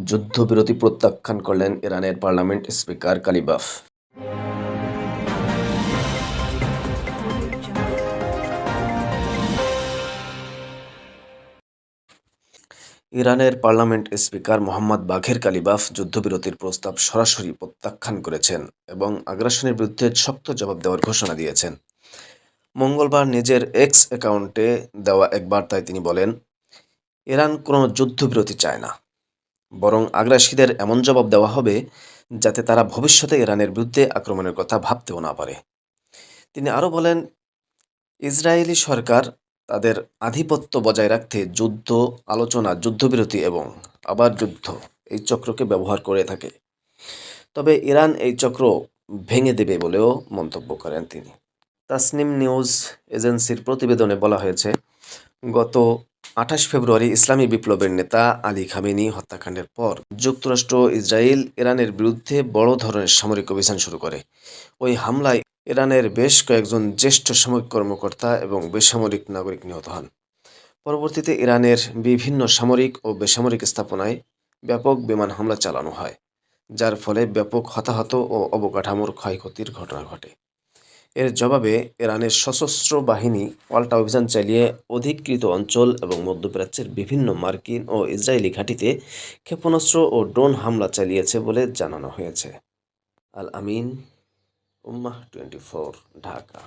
যুদ্ধবিরতি প্রত্যাখ্যান করলেন ইরানের পার্লামেন্ট স্পিকার কালিবাফ। ইরানের পার্লামেন্ট স্পিকার মোহাম্মদ বাঘের কালিবাফ যুদ্ধবিরতির প্রস্তাব সরাসরি প্রত্যাখ্যান করেছেন এবং আগ্রাসনের বিরুদ্ধে শক্ত জবাব দেওয়ার ঘোষণা দিয়েছেন। মঙ্গলবার নিজের এক্স অ্যাকাউন্টে দেওয়া এক বার্তায় তিনি বলেন, ইরান কোনো যুদ্ধবিরতি চায় না, বরং আগ্রাসীদের এমন জবাব দেওয়া হবে যাতে তারা ভবিষ্যতে ইরানের বিরুদ্ধে আক্রমণের কথা ভাবতেও না পারে। তিনি আরও বলেন, ইসরায়েলি সরকার তাদের আধিপত্য বজায় রাখতে যুদ্ধ, আলোচনা, যুদ্ধবিরতি এবং আবার যুদ্ধ এই চক্রকে ব্যবহার করে থাকে। তবে ইরান এই চক্র ভেঙে দেবে বলেও মন্তব্য করেন তিনি। তাসনিম নিউজ এজেন্সির প্রতিবেদনে বলা হয়েছে, গত 28 ফেব্রুয়ারি ইসলামী বিপ্লবের নেতা আলী খামেনি হত্যাকাণ্ডের পর যুক্তরাষ্ট্র ইসরায়েল ইরানের বিরুদ্ধে বড় ধরনের সামরিক অভিযান শুরু করে। ওই হামলায় ইরানের বেশ কয়েকজন জ্যেষ্ঠ সামরিক কর্মকর্তা এবং বেসামরিক নাগরিক নিহত হন। পরবর্তীতে ইরানের বিভিন্ন সামরিক ও বেসামরিক স্থাপনায় ব্যাপক বিমান হামলা চালানো হয়, যার ফলে ব্যাপক হতাহত ও অবকাঠামোর ক্ষয়ক্ষতির ঘটনা ঘটে। এর জবাবে ইরানের সশস্ত্র বাহিনী পাল্টা অভিযান চালিয়ে অধিকৃত অঞ্চল এবং মধ্যপ্রাচ্যের বিভিন্ন মার্কিন ও ইসরায়েলি ঘাঁটিতে ক্ষেপণাস্ত্র ও ড্রোন হামলা চালিয়েছে বলে জানানো হয়েছে। আল আমিন, উম্মাহ 24, ঢাকা।